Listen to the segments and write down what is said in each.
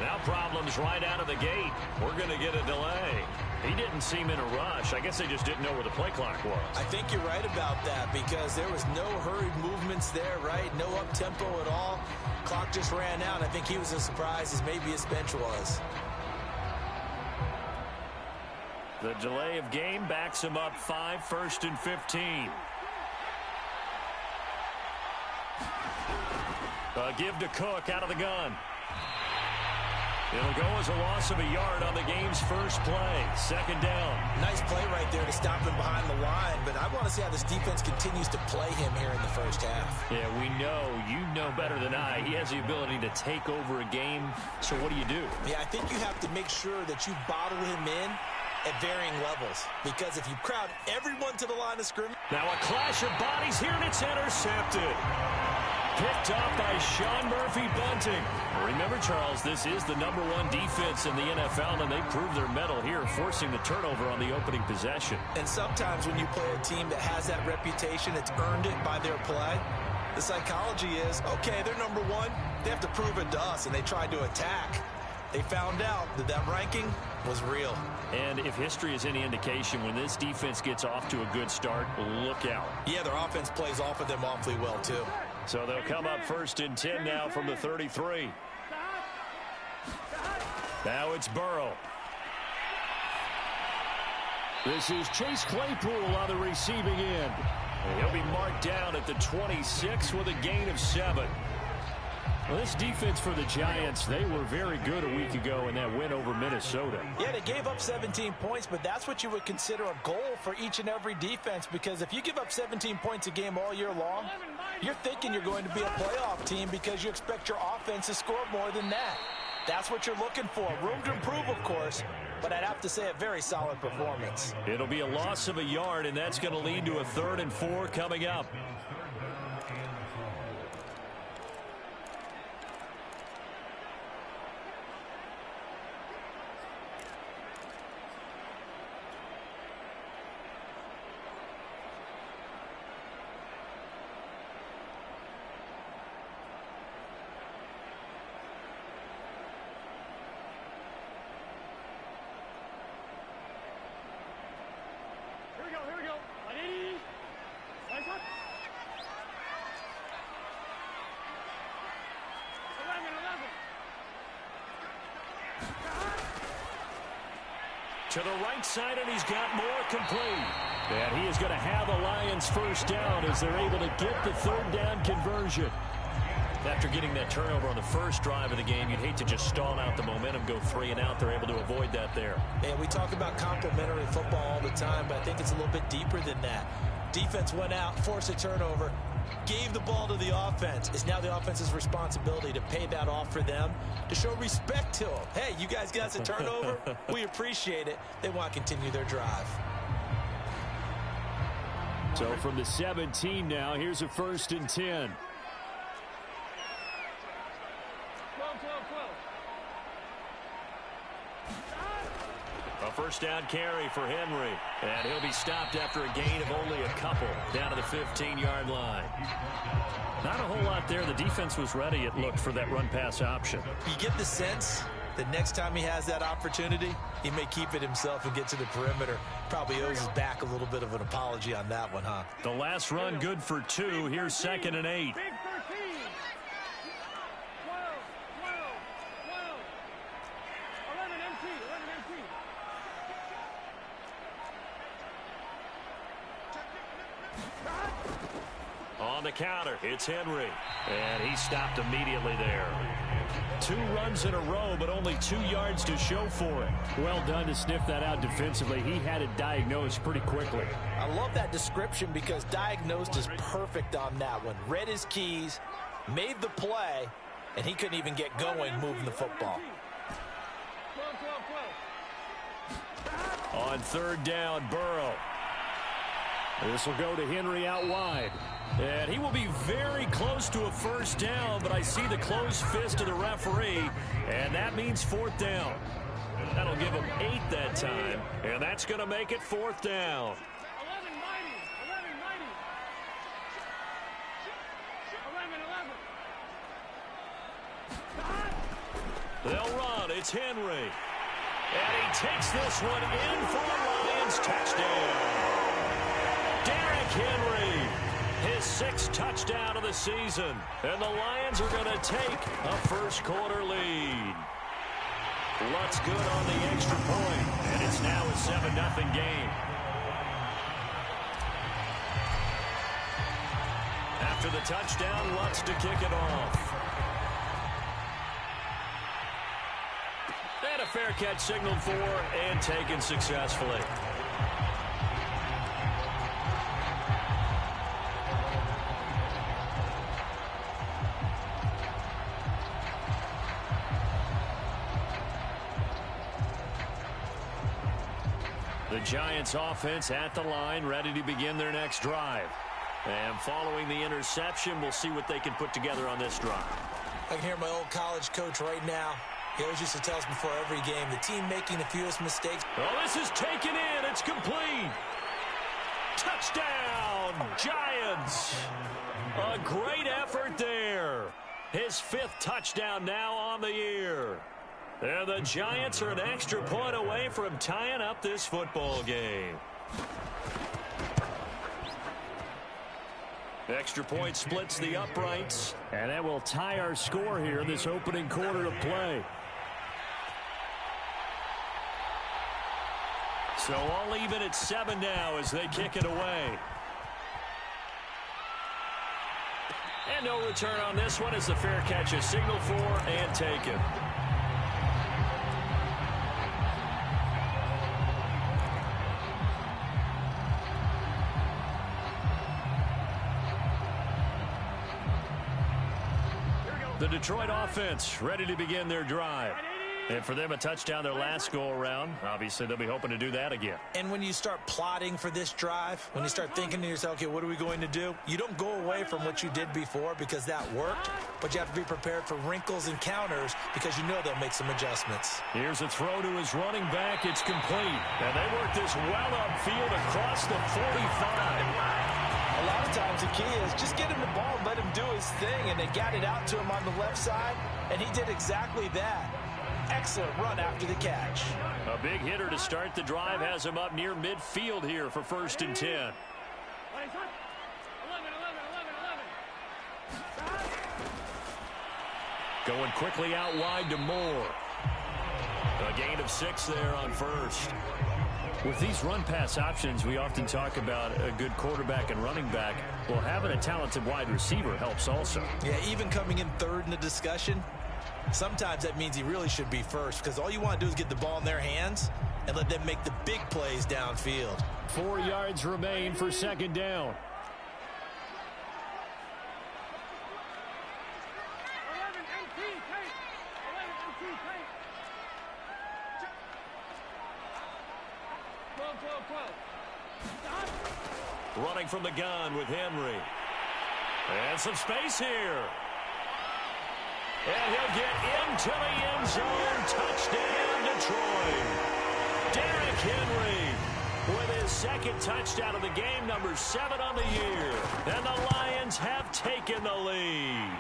Now problems right out of the gate. We're going to get a delay. He didn't seem in a rush. I guess they just didn't know where the play clock was. I think you're right about that because there was no hurried movements there, right? No up-tempo at all. Clock just ran out. I think he was as surprised as maybe his bench was. The delay of game backs him up 5, 1st and 15. A give to Cook out of the gun. It'll go as a loss of a yard on the game's first play. 2nd down. Nice play right there to stop him behind the line, but I want to see how this defense continues to play him here in the first half. Yeah, we know. You know better than I. He has the ability to take over a game, so what do you do? Yeah, I think you have to make sure that you bottle him in at varying levels, because if you crowd everyone to the line of scrimmage. Now a clash of bodies here, and it's intercepted. Picked off by Sean Murphy-Bunting. Remember, Charles, this is the #1 defense in the NFL, and they proved their mettle here, forcing the turnover on the opening possession. And sometimes when you play a team that has that reputation, it's earned it by their play. The psychology is, okay, they're #1. They have to prove it to us, and they tried to attack. They found out that that ranking was real. And if history is any indication, when this defense gets off to a good start, look out. Yeah, their offense plays off of them awfully well, too. So they'll come up 1st and 10 now from the 33. Now it's Burrow. This is Chase Claypool on the receiving end. And he'll be marked down at the 26 with a gain of 7. Well, this defense for the Giants, they were very good a week ago in that win over Minnesota. Yeah, they gave up 17 points, but that's what you would consider a goal for each and every defense, because if you give up 17 points a game all year long, you're thinking you're going to be a playoff team because you expect your offense to score more than that. That's what you're looking for. Room to improve, of course, but I'd have to say a very solid performance. It'll be a loss of a yard, and that's going to lead to a 3rd and 4 coming up. To the right side, and he's got more complete. And he is going to have a Lions first down as they're able to get the 3rd down conversion. After getting that turnover on the first drive of the game, you'd hate to just stall out the momentum, go 3 and out. They're able to avoid that there. And we talk about complementary football all the time, but I think it's a little bit deeper than that. Defense went out, forced a turnover, gave the ball to the offense. It's now the offense's responsibility to pay that off for them, to show respect to them. Hey, you guys got us a turnover. We appreciate it. They want to continue their drive. So from the 17 now, here's a 1st and 10. A first down carry for Henry. And he'll be stopped after a gain of only a couple down to the 15-yard line. Not a whole lot there. The defense was ready, it looked, for that run-pass option. You get the sense that next time he has that opportunity, he may keep it himself and get to the perimeter. Probably owes his back a little bit of an apology on that one, huh? The last run good for 2. Here's 2nd and 8. On the counter, it's Henry. And he stopped immediately there. 2 runs in a row, but only 2 yards to show for it. Well done to sniff that out defensively. He had it diagnosed pretty quickly. I love that description because diagnosed is perfect on that one. Read his keys, made the play, and he couldn't even get going moving the football. On 3rd down, Burrow. This will go to Henry out wide. And he will be very close to a first down, but I see the closed fist of the referee, and that means 4th down. That'll give him 8 that time, and that's going to make it 4th down. They'll run. It's Henry. And he takes this one in for a Lions touchdown. Derrick Henry, his 6th touchdown of the season. And the Lions are going to take a first-quarter lead. Lutz good on the extra point, and it's now a 7-0 game. After the touchdown, Lutz to kick it off. And a fair catch signaled for and taken successfully. The Giants offense at the line, ready to begin their next drive. And following the interception, we'll see what they can put together on this drive. I can hear my old college coach right now. He always used to tell us before every game, the team making the fewest mistakes. Oh, this is taken in. It's complete. Touchdown, Giants. A great effort there. His 5th touchdown now on the year. And the Giants are an extra point away from tying up this football game. Extra point splits the uprights. And that will tie our score here in this opening quarter of play. So all even at 7 now as they kick it away. And no return on this one as the fair catch is signaled for and taken. The Detroit offense ready to begin their drive. And for them, a touchdown their last go-around. Obviously, they'll be hoping to do that again. And when you start plotting for this drive, when you start thinking to yourself, okay, what are we going to do? You don't go away from what you did before because that worked, but you have to be prepared for wrinkles and counters because you know they'll make some adjustments. Here's a throw to his running back. It's complete. And they work this well upfield across the 45. A lot of times the key is just get him the ball and let him do his thing, and they got it out to him on the left side, and he did exactly that. Excellent run after the catch. A big hitter to start the drive has him up near midfield here for 1st and 10. Going quickly out wide to Moore. A gain of 6 there on 1st. With these run-pass options, we often talk about a good quarterback and running back. Well, having a talented wide receiver helps also. Yeah, even coming in 3rd in the discussion, sometimes that means he really should be 1st because all you want to do is get the ball in their hands and let them make the big plays downfield. 4 yards remain for 2nd down. Running from the gun with Henry. And some space here. And he'll get into the end zone. Touchdown, Detroit. Derrick Henry with his 2nd touchdown of the game, number 7 on the year. And the Lions have taken the lead.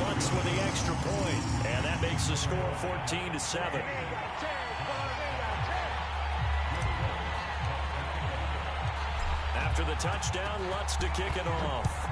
Lutz with the extra point. And that makes the score 14-7. After the touchdown, Lutz to kick it off.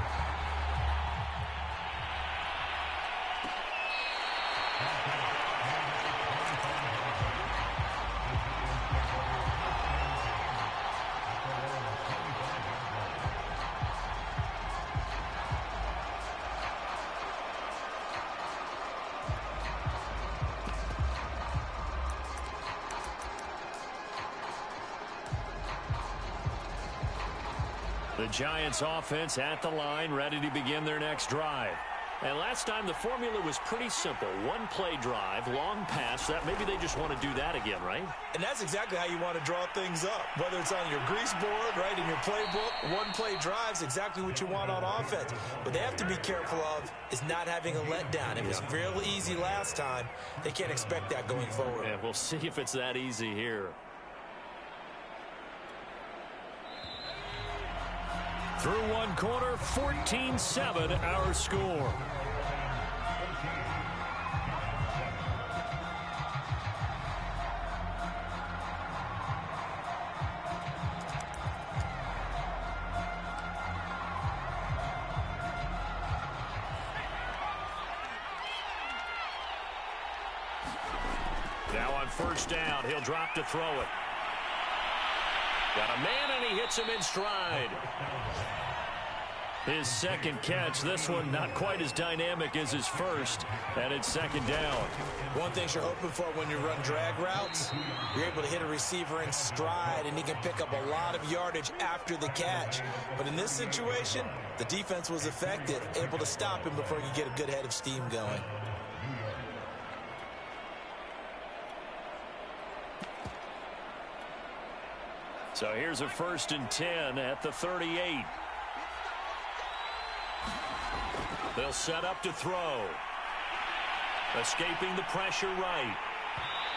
The Giants offense at the line, ready to begin their next drive. And last time the formula was pretty simple. 1-play drive, long pass. That maybe they just want to do that again, right? And that's exactly how you want to draw things up. Whether it's on your grease board, right, in your playbook, 1-play drive's exactly what you want on offense. What they have to be careful of is not having a letdown. It was real easy last time. They can't expect that going forward. Yeah, we'll see if it's that easy here. Through one quarter, 14-7 our score. Now on first down, he'll drop to throw it. Got a man, and he hits him in stride. His second catch, this one not quite as dynamic as his first, and it's second down. One thing you're hoping for when you run drag routes, you're able to hit a receiver in stride, and he can pick up a lot of yardage after the catch. But in this situation, the defense was effective, able to stop him before he could get a good head of steam going. So here's a 1st and 10 at the 38. They'll set up to throw. Escaping the pressure right.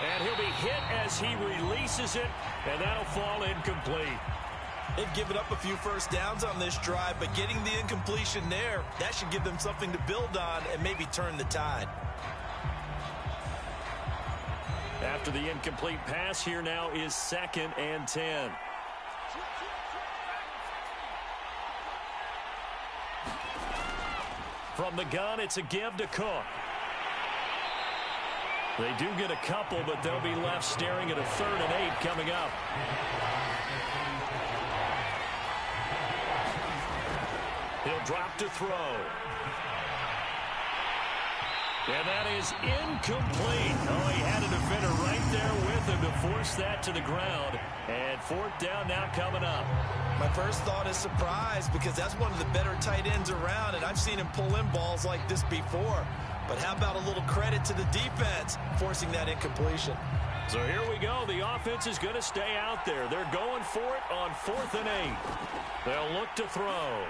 And he'll be hit as he releases it, and that'll fall incomplete. They've given up a few first downs on this drive, but getting the incompletion there, that should give them something to build on and maybe turn the tide. After the incomplete pass, here now is 2nd and 10. From the gun, it's a give to Cook. They do get a couple, but they'll be left staring at a 3rd and 8 coming up. He'll drop to throw. And that is incomplete. Oh, he had a defender right there with him to force that to the ground. And 4th down now coming up. My first thought is surprise, because that's one of the better tight ends around, and I've seen him pull in balls like this before. But how about a little credit to the defense forcing that incompletion? So here we go. The offense is going to stay out there. They're going for it on 4th and 8. They'll look to throw.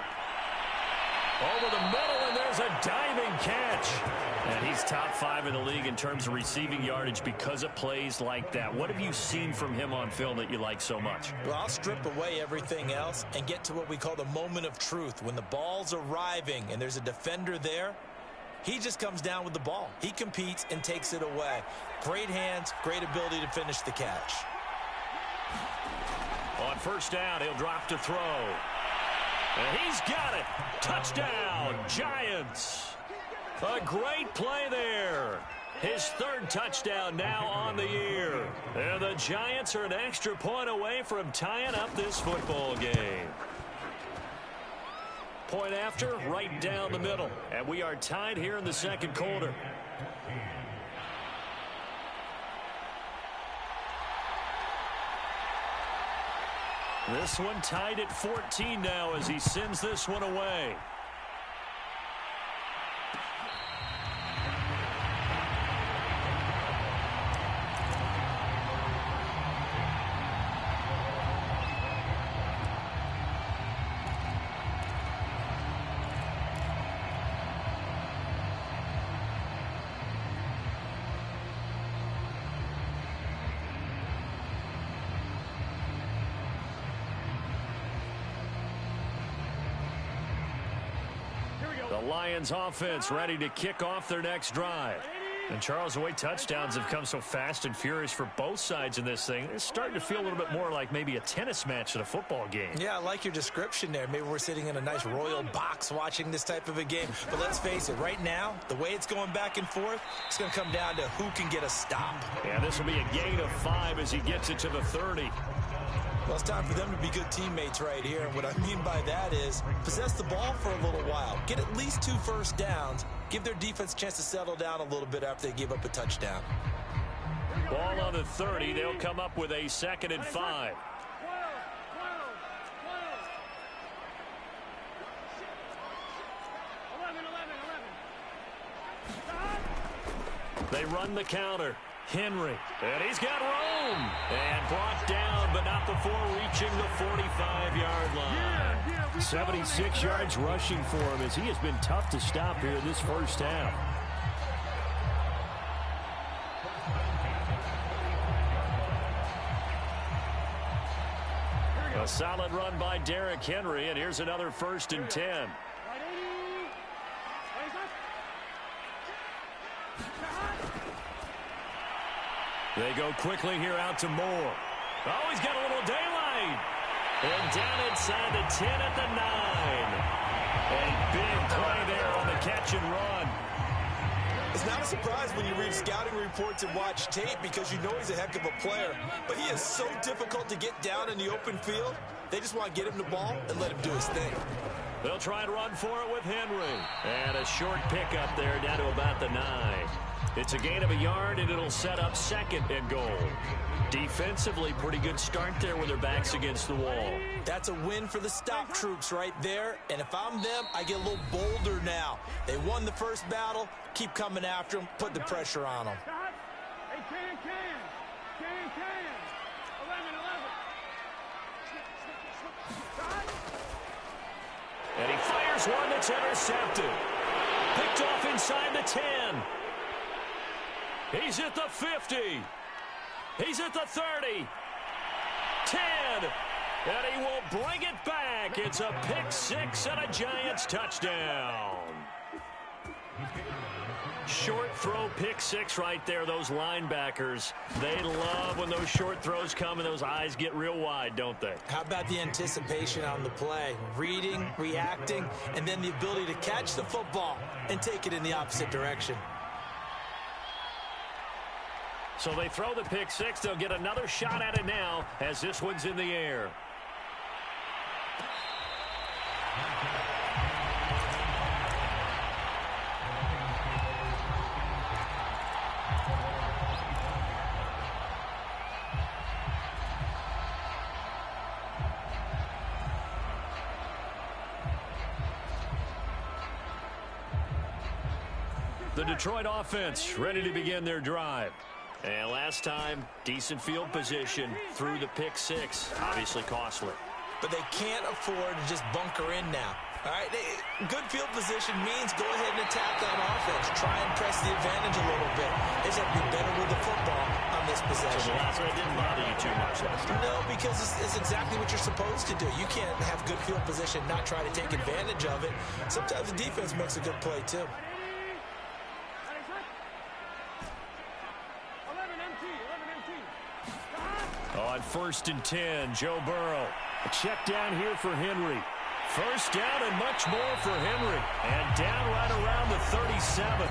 Over the middle, and there's a diving catch. And he's top 5 in the league in terms of receiving yardage because of plays like that. What have you seen from him on film that you like so much? Well, I'll strip away everything else and get to what we call the moment of truth. When the ball's arriving and there's a defender there, he just comes down with the ball. He competes and takes it away. Great hands, great ability to finish the catch. On first down, he'll drop to throw. And he's got it. Touchdown, Giants. A great play there. His 3rd touchdown now on the year. And the Giants are an extra point away from tying up this football game. Point after, right down the middle. And we are tied here in the 2nd quarter. This one tied at 14 now as he sends this one away. The Lions offense ready to kick off their next drive. And Charles, the way touchdowns have come so fast and furious for both sides in this thing, it's starting to feel a little bit more like maybe a tennis match than a football game. Yeah, I like your description there. Maybe we're sitting in a nice royal box watching this type of a game. But let's face it, right now, the way it's going back and forth, it's going to come down to who can get a stop. Yeah, this will be a gain of 5 as he gets it to the 30. Well, it's time for them to be good teammates right here. And what I mean by that is possess the ball for a little while. Get at least 2 first downs. Give their defense a chance to settle down a little bit after they give up a touchdown. Ball on the 30. They'll come up with a 2nd and 5. They run the counter. Henry, and he's got room, and brought down, but not before reaching the 45-yard line. 76 yards rushing for him as he has been tough to stop here in this first half. A solid run by Derrick Henry, and here's another 1st and 10. They go quickly here out to Moore. Oh, he's got a little daylight. And down inside the 10 at the 9. A big play there on the catch and run. It's It's not a surprise when you read scouting reports and watch tape because you know he's a heck of a player. But he is so difficult to get down in the open field. They just want to get him the ball and let him do his thing. They'll try and run for it with Henry. And a short pickup there down to about the 9. It's a gain of a yard, and it'll set up 2nd and goal. Defensively, pretty good start there with their backs against the wall. That's a win for the stop troops right there. And if I'm them, I get a little bolder now. They won the first battle. Keep coming after them. Put the pressure on them. And he fires one that's intercepted. Picked off inside the 10. He's at the 50. He's at the 30. 10. And he will bring it back. It's a pick 6 and a Giants touchdown. Short throw, pick 6 right there. Those linebackers, they love when those short throws come and those eyes get real wide, don't they? How about the anticipation on the play? Reading, reacting, and then the ability to catch the football and take it in the opposite direction. So they throw the pick 6. They'll get another shot at it now as this one's in the air. The Detroit offense ready to begin their drive. And last time, decent field position through the pick 6. Obviously costly. But they can't afford to just bunker in now. All right, good field position means go ahead and attack on offense. Try and press the advantage a little bit. They just have to be better with the football on this possession. So the last one didn't bother you too much last time. No, because it's exactly what you're supposed to do. You can't have good field position, not try to take advantage of it. Sometimes the defense makes a good play, too. On 1st and 10, Joe Burrow. A check down here for Henry. First down and much more for Henry. And down right around the 37. The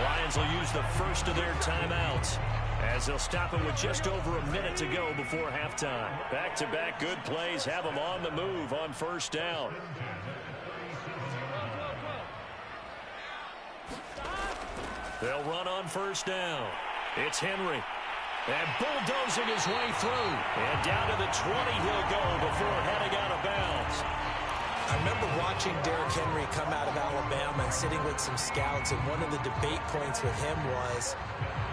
Lions will use the first of their timeouts as they'll stop him with just over a minute to go before halftime. Back-to-back good plays have them on the move on first down. They'll run on first down. It's Henry. And bulldozing his way through. And down to the 20 he'll go before heading out of bounds. I remember watching Derrick Henry come out of Alabama and sitting with some scouts, and one of the debate points with him was,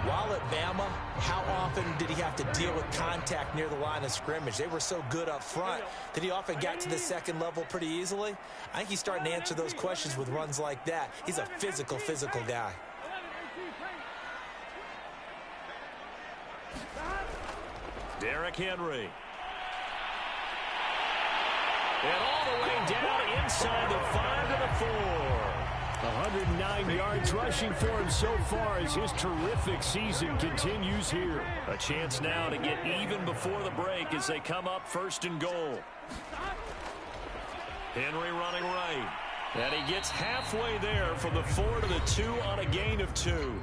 while at Bama, how often did he have to deal with contact near the line of scrimmage? They were so good up front that he often got to the second level pretty easily. I think he's starting to answer those questions with runs like that. He's a physical guy. Derrick Henry. And all the way down inside the 5 to the 4. 109 yards rushing for him so far as his terrific season continues here. A chance now to get even before the break as they come up 1st and goal. Henry running right. And he gets halfway there from the 4 to the 2 on a gain of 2.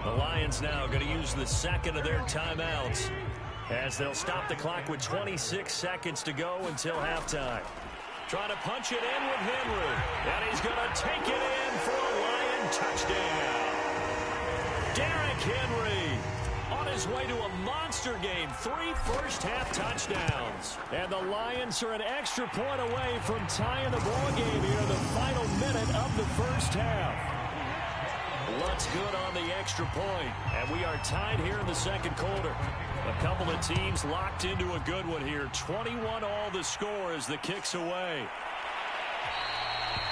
The Lions now going to use the second of their timeouts as they'll stop the clock with 26 seconds to go until halftime. Trying to punch it in with Henry. And he's going to take it in for a Lion touchdown. Derrick Henry on his way to a monster game. 3 first-half touchdowns. And the Lions are an extra point away from tying the ball game here in the final minute of the first half. Looks good on the extra point. And we are tied here in the second quarter. A couple of teams locked into a good one here. 21 all the score as the kick's away.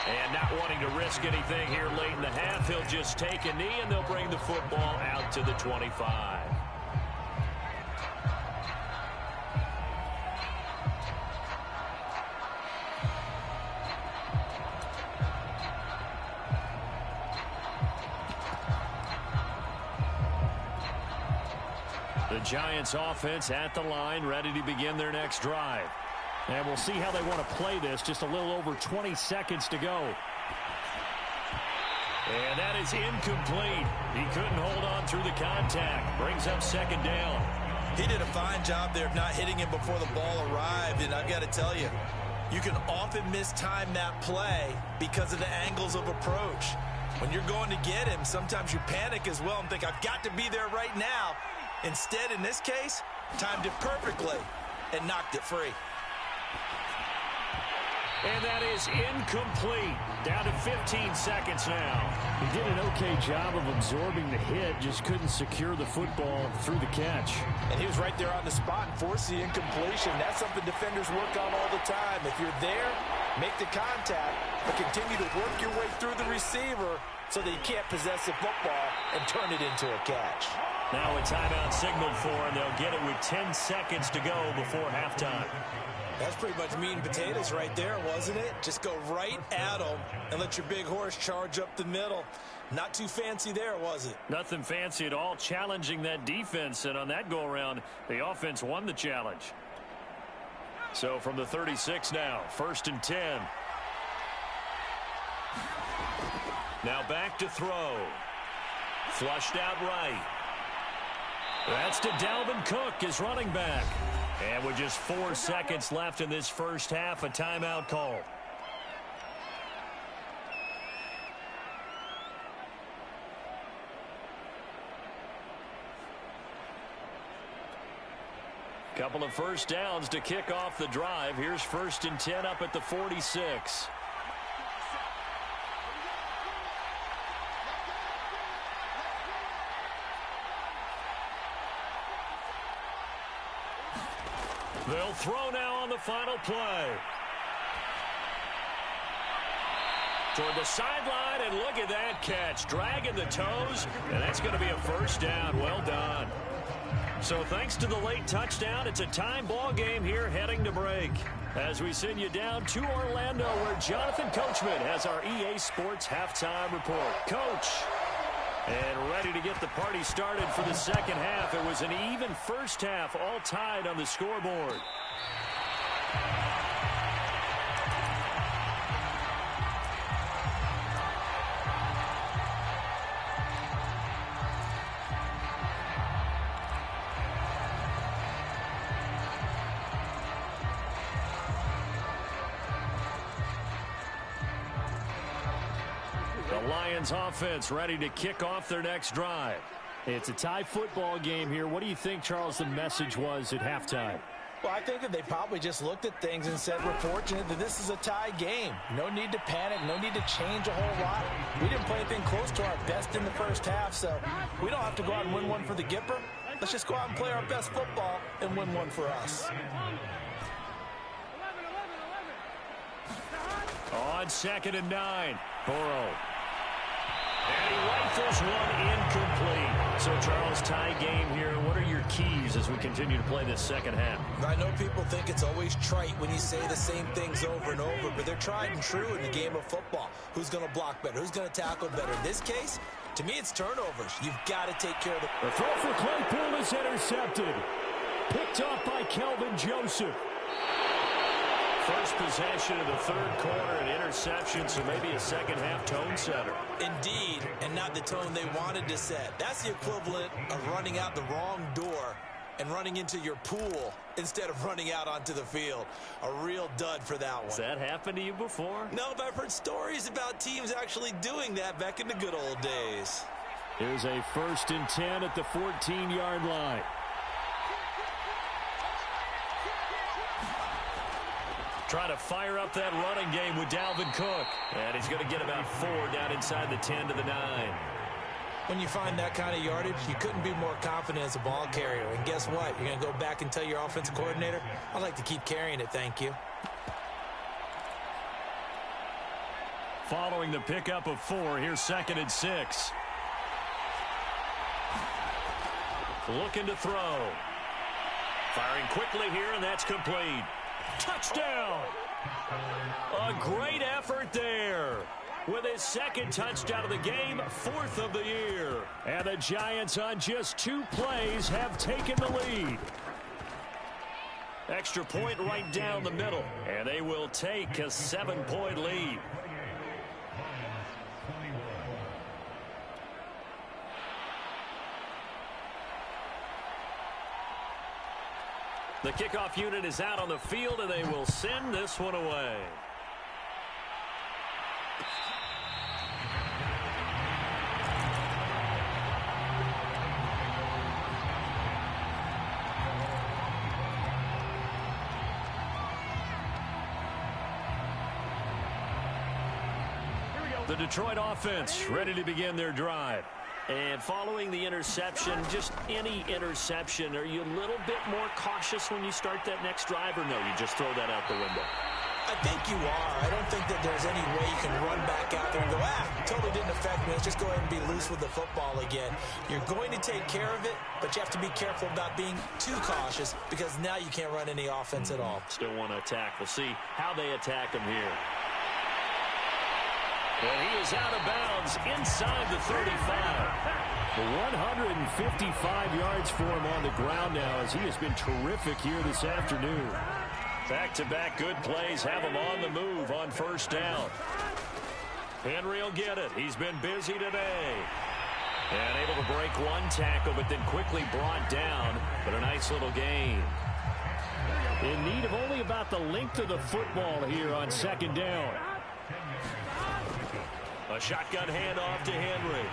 And not wanting to risk anything here late in the half, he'll just take a knee and they'll bring the football out to the 25. The Giants offense at the line, ready to begin their next drive. And we'll see how they want to play this. Just a little over 20 seconds to go. And that is incomplete. He couldn't hold on through the contact. Brings up second down. He did a fine job there of not hitting him before the ball arrived, and I've got to tell you, you can often mistime that play because of the angles of approach. When you're going to get him, sometimes you panic as well and think, I've got to be there right now. Instead, in this case, timed it perfectly and knocked it free. And that is incomplete. Down to 15 seconds now. He did an okay job of absorbing the hit, just couldn't secure the football through the catch. And he was right there on the spot and forced the incompletion. That's something defenders work on all the time. If you're there, make the contact, but continue to work your way through the receiver so that you can't possess the football and turn it into a catch. Now a timeout signaled for, and they'll get it with 10 seconds to go before halftime. That's pretty much meat and potatoes right there, wasn't it? Just go right at them and let your big horse charge up the middle. Not too fancy there, was it? Nothing fancy at all, challenging that defense, and on that go-around, the offense won the challenge. So from the 36 now, 1st and 10. Now back to throw. Flushed out right. That's to Dalvin Cook, his running back. And with just 4 seconds left in this first half, a timeout call. Couple of first downs to kick off the drive. Here's 1st and 10 up at the 46. They'll throw now on the final play. Toward the sideline, and look at that catch. Dragging the toes, and that's going to be a first down. Well done. So thanks to the late touchdown, it's a time ball game here heading to break. As we send you down to Orlando, where Jonathan Coachman has our EA Sports halftime report. Coach. And ready to get the party started for the second half. It was an even first half, all tied on the scoreboard. Lions offense ready to kick off their next drive. It's a tie football game here. What do you think, Charles, the message was at halftime? Well, I think that they probably just looked at things and said, we're fortunate that this is a tie game. No need to panic, no need to change a whole lot. We didn't play anything close to our best in the first half, so we don't have to go out and win one for the Gipper. Let's just go out and play our best football and win one for us. On 2nd and 9, Burrow. And he rifles one incomplete. So, Charles, tie game here. What are your keys as we continue to play this second half? I know people think it's always trite when you say the same things over and over, but they're tried and true in the game of football. Who's going to block better? Who's going to tackle better? In this case, to me, it's turnovers. You've got to take care of the throw for Claypool is intercepted. Picked off by Kelvin Joseph. First possession of the third quarter, an interception, so maybe a second half tone setter. Indeed, and not the tone they wanted to set. That's the equivalent of running out the wrong door and running into your pool instead of running out onto the field. A real dud for that one. Has that happened to you before? No, but I've heard stories about teams actually doing that back in the good old days. Here's a 1st and 10 at the 14-yard line. Trying to fire up that running game with Dalvin Cook. And he's going to get about 4 down inside the 10 to the 9. When you find that kind of yardage, you couldn't be more confident as a ball carrier. And guess what? You're going to go back and tell your offensive coordinator, I'd like to keep carrying it, thank you. Following the pickup of 4, here's 2nd and 6. Looking to throw. Firing quickly here, and that's complete. Touchdown! A great effort there. With his 2nd touchdown of the game, 4th of the year. And the Giants on just 2 plays have taken the lead. Extra point right down the middle. And they will take a 7-point lead. The kickoff unit is out on the field, and they will send this one away. The Detroit offense ready to begin their drive. And following the interception, just any interception, are you a little bit more cautious when you start that next drive, or no, you just throw that out the window? I think you are. I don't think that there's any way you can run back out there and go, totally didn't affect me. Let's just go ahead and be loose with the football again. You're going to take care of it, but you have to be careful about being too cautious because now you can't run any offense at all. Still want to attack. We'll see how they attack him here. And he is out of bounds inside the 35. 155 yards for him on the ground now as he has been terrific here this afternoon. Back-to-back good plays have him on the move on first down. Henry will get it. He's been busy today. And able to break one tackle, but then quickly brought down. But a nice little gain. In need of only about the length of the football here on second down. A shotgun handoff to Henry.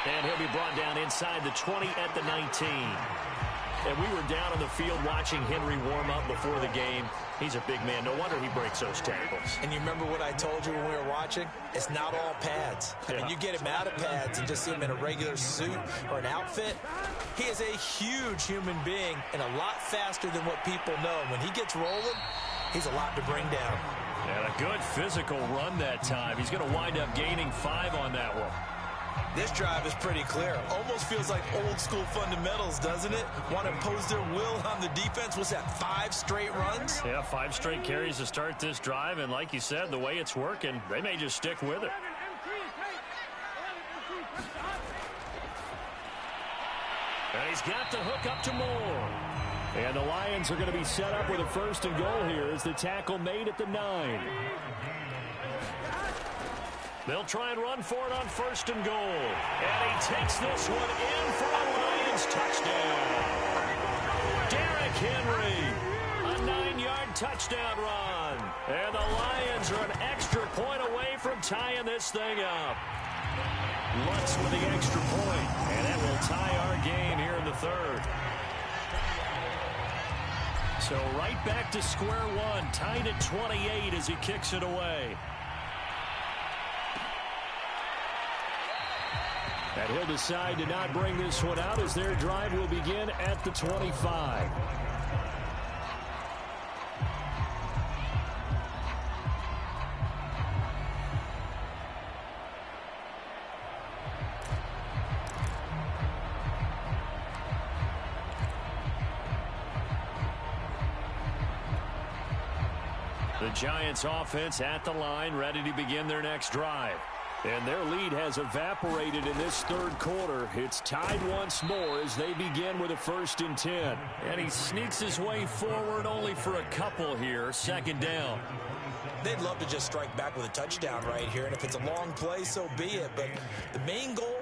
And he'll be brought down inside the 20 at the 19. And we were down on the field watching Henry warm up before the game. He's a big man. No wonder he breaks those tackles. And you remember what I told you when we were watching? It's not all pads. I mean, you get him out of pads and just see him in a regular suit or an outfit. He is a huge human being and a lot faster than what people know. When he gets rolling, he's a lot to bring down. And a good physical run that time. He's going to wind up gaining 5 on that one. This drive is pretty clear. Almost feels like old school fundamentals, doesn't it? Want to impose their will on the defense. What's that, 5 straight runs? Yeah, 5 straight carries to start this drive. And like you said, the way it's working, they may just stick with it. And he's got the hook up to Moore. And the Lions are going to be set up with a first and goal here as the tackle made at the 9. They'll try and run for it on first and goal. And he takes this one in for a Lions touchdown. Derrick Henry, a 9-yard touchdown run. And the Lions are an extra point away from tying this thing up. Lutz with the extra point, and that will tie our game here in the third. So right back to square one, tied at 28 as he kicks it away. And he'll decide to not bring this one out as their drive will begin at the 25. The Giants offense at the line, ready to begin their next drive. And their lead has evaporated in this third quarter. It's tied once more as they begin with a 1st and 10. And he sneaks his way forward only for a couple here. Second down. They'd love to just strike back with a touchdown right here. And if it's a long play, so be it. But the main goal,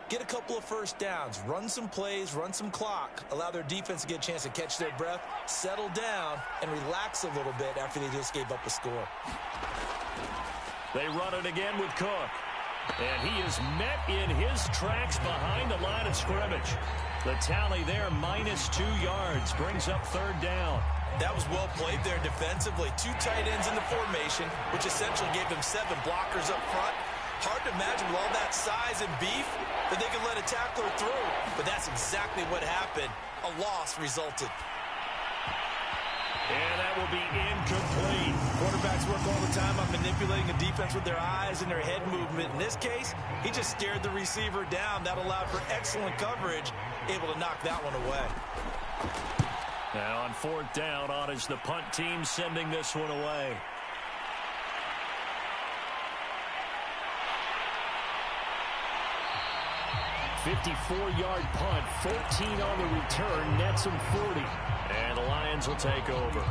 get a couple of first downs. Run some plays, run some clock. Allow their defense to get a chance to catch their breath, settle down, and relax a little bit after they just gave up a score. They run it again with Cook. And he is met in his tracks behind the line of scrimmage. The tally there, -2 yards, brings up third down. That was well played there defensively. 2 tight ends in the formation, which essentially gave them 7 blockers up front. Hard to imagine with all that size and beef that they could let a tackler through. But that's exactly what happened. A loss resulted. And that will be incomplete. Quarterbacks work all the time on manipulating a defense with their eyes and their head movement. In this case, he just stared the receiver down. That allowed for excellent coverage, able to knock that one away. Now on 4th down, on is the punt team sending this one away. $54-yard punt, 14 on the return, nets him 40. And the Lions will take over.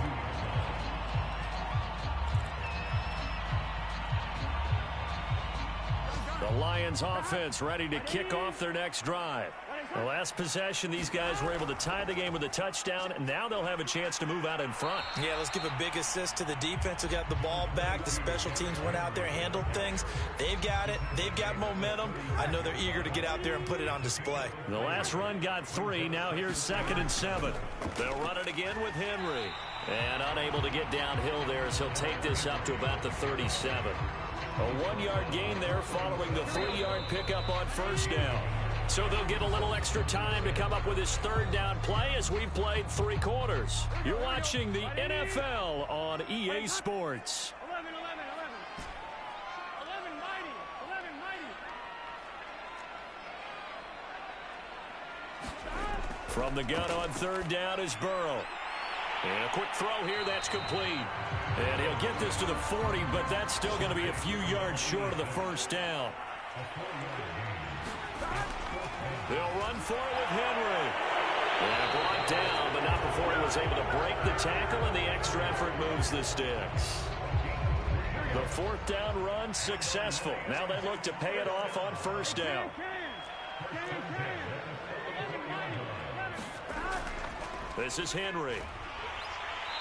The Lions offense ready to kick off their next drive. The last possession, these guys were able to tie the game with a touchdown, and now they'll have a chance to move out in front. Yeah, let's give a big assist to the defense who got the ball back. The special teams went out there, handled things. They've got it. They've got momentum. I know they're eager to get out there and put it on display. The last run got 3. Now here's 2nd and 7. They'll run it again with Henry. And unable to get downhill there as he'll take this up to about the 37. A 1-yard gain there following the 3-yard pickup on first down. So they'll get a little extra time to come up with his 3rd down play as we've played 3 quarters. You're watching the NFL on EA Sports. 11 mighty. From the gun on 3rd down is Burrow. And a quick throw here, that's complete. And he'll get this to the 40, but that's still going to be a few yards short of the 1st down. They'll run for it with Henry. And brought down, but not before he was able to break the tackle, and the extra effort moves the sticks. The 4th down run successful. Now they look to pay it off on 1st down. This is Henry.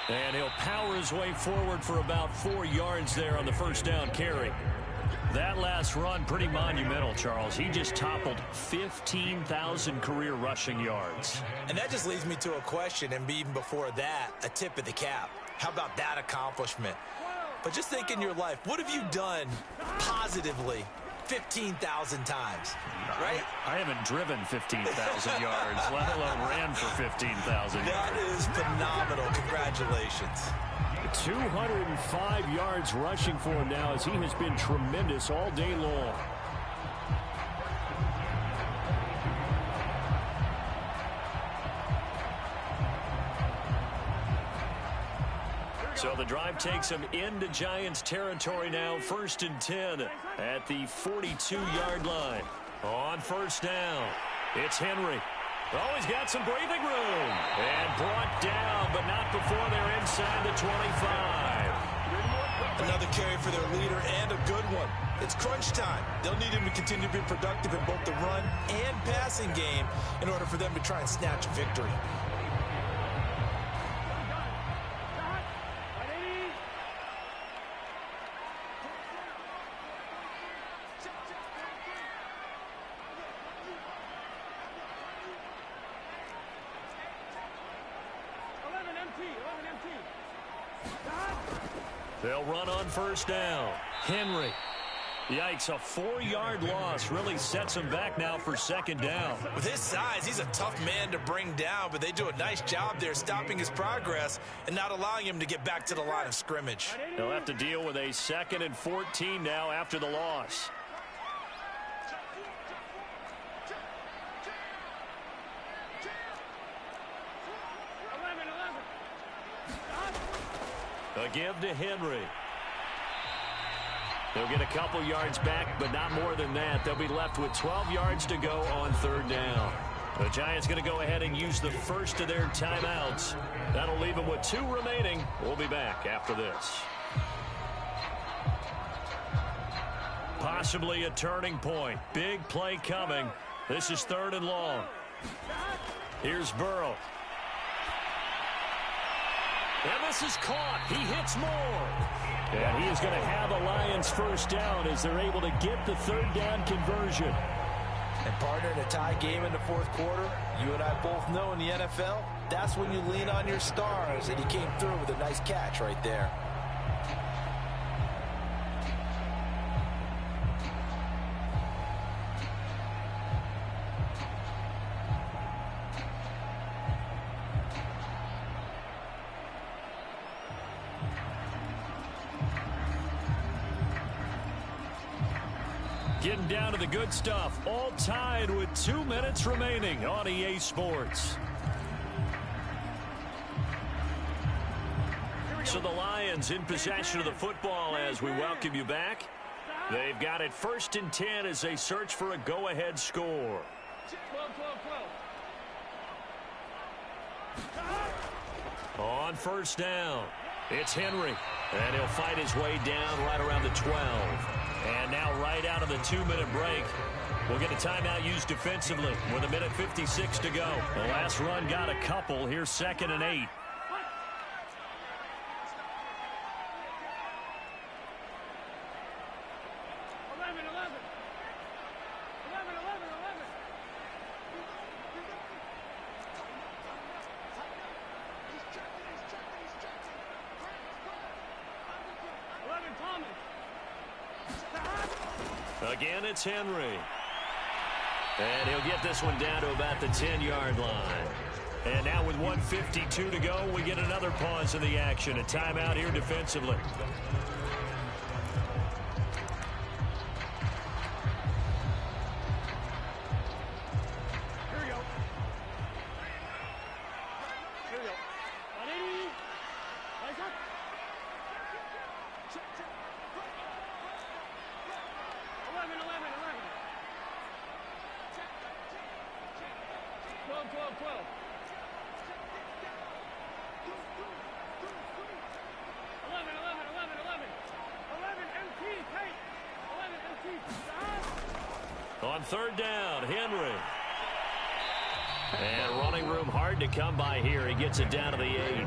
And he'll power his way forward for about 4 yards there on the 1st down carry. That last run, pretty monumental, Charles. He just toppled 15,000 career rushing yards. And that just leads me to a question, and even before that, a tip of the cap. How about that accomplishment? But just think in your life, what have you done positively 15,000 times, right? I haven't driven 15,000 yards, let alone ran for 15,000 yards. That is phenomenal. Congratulations. 205 yards rushing for him now as he has been tremendous all day long. So the drive takes him into Giants territory now. 1st and 10 at the 42-yard line. On 1st down, it's Henry. Oh, he's got some breathing room. And brought down, but not before they're inside the 25. Another carry for their leader, and a good one. It's crunch time. They'll need him to continue to be productive in both the run and passing game in order for them to try and snatch a victory. They'll run on 1st down. Henry. Yikes, a 4-yard loss really sets him back now for 2nd down. With his size, he's a tough man to bring down, but they do a nice job there stopping his progress and not allowing him to get back to the line of scrimmage. They'll have to deal with a 2nd and 14 now after the loss. A give to Henry. They'll get a couple yards back, but not more than that. They'll be left with 12 yards to go on 3rd down. The Giants going to go ahead and use the first of their timeouts. That'll leave them with 2 remaining. We'll be back after this. Possibly a turning point. Big play coming. This is 3rd and long. Here's Burrow. And this is caught. He hits more. And he is going to have a Lions 1st down as they're able to get the 3rd down conversion. And partner, in a tie game in the 4th quarter, you and I both know in the NFL, that's when you lean on your stars, and he came through with a nice catch right there. Getting down to the good stuff. All tied with 2 minutes remaining on EA Sports. So the Lions in possession of the football as we welcome you back. They've got it 1st and 10 as they search for a go-ahead score. On 1st down. It's Henry, and he'll fight his way down right around the 12. And now right out of the 2-minute break, we'll get a timeout used defensively with 1:56 to go. The last run got a couple. Here's 2nd and 8. Again, it's Henry. And he'll get this one down to about the 10-yard line. And now with 1:52 to go, we get another pause in the action. A timeout here defensively. On 3rd down, Henry. And running room hard to come by here. He gets it down to the 8.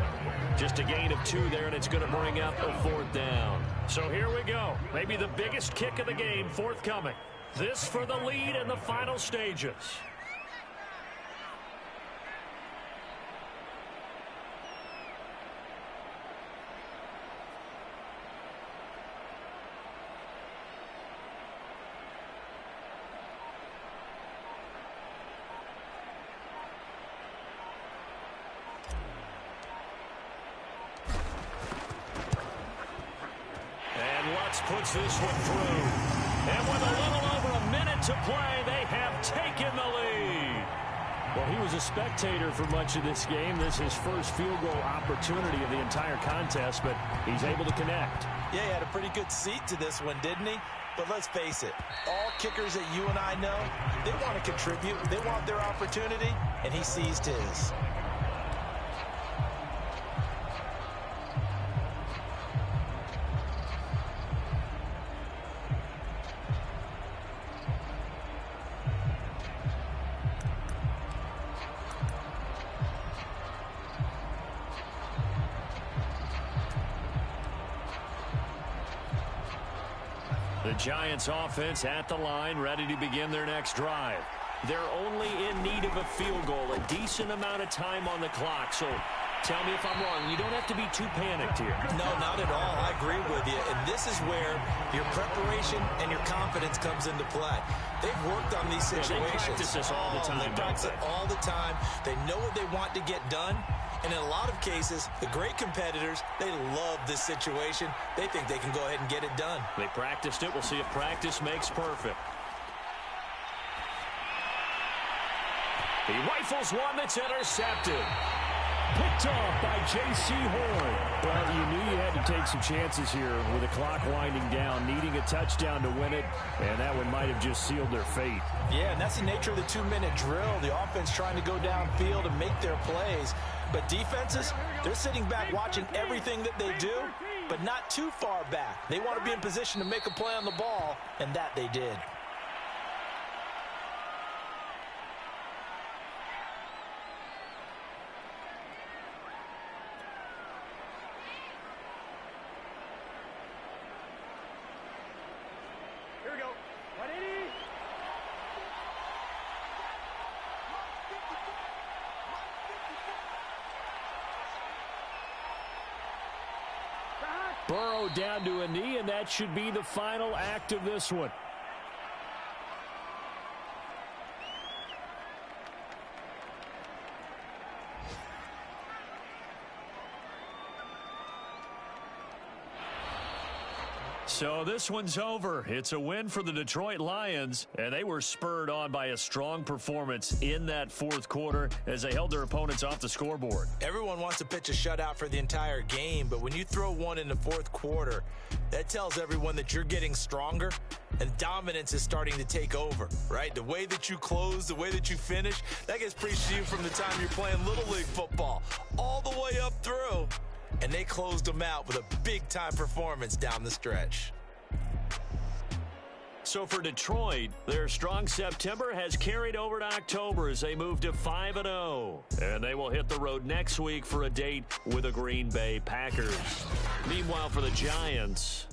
Just a gain of 2 there, and it's going to bring up a 4th down. So here we go. Maybe the biggest kick of the game forthcoming. This for the lead in the final stages. Puts this one through. And with a little over a minute to play, they have taken the lead. Well, he was a spectator for much of this game. This is his first field goal opportunity of the entire contest, but he's able to connect. Yeah, he had a pretty good seat to this one, didn't he? But let's face it, all kickers that you and I know, they want to contribute. They want their opportunity, and he seized his. The Giants offense at the line, ready to begin their next drive. They're only in need of a field goal, a decent amount of time on the clock. So tell me if I'm wrong. You don't have to be too panicked here. No, not at all. I agree with you. And this is where your preparation and your confidence comes into play. They've worked on these situations. They practice this all the time. They practice it all the time. They know what they want to get done. And in a lot of cases, the great competitors, they love this situation. They think they can go ahead and get it done. They practiced it. We'll see if practice makes perfect. He rifles one that's intercepted. Picked off by J.C. Horn. Well, you knew you had to take some chances here with the clock winding down, needing a touchdown to win it, and that one might have just sealed their fate. Yeah, and that's the nature of the 2-minute drill. The offense trying to go downfield and make their plays. But defenses, they're sitting back watching everything that they do, but not too far back. They want to be in position to make a play on the ball, and that they did. Burrow down to a knee, and that should be the final act of this one. So this one's over. It's a win for the Detroit Lions, and they were spurred on by a strong performance in that fourth quarter as they held their opponents off the scoreboard. Everyone wants to pitch a shutout for the entire game, but when you throw one in the fourth quarter, that tells everyone that you're getting stronger and dominance is starting to take over, right? The way that you close, the way that you finish, that gets preached to you from the time you're playing Little League football all the way up through and they closed them out with a big-time performance down the stretch. So for Detroit, their strong September has carried over to October as they move to 5-0. And they will hit the road next week for a date with the Green Bay Packers. Meanwhile, for the Giants,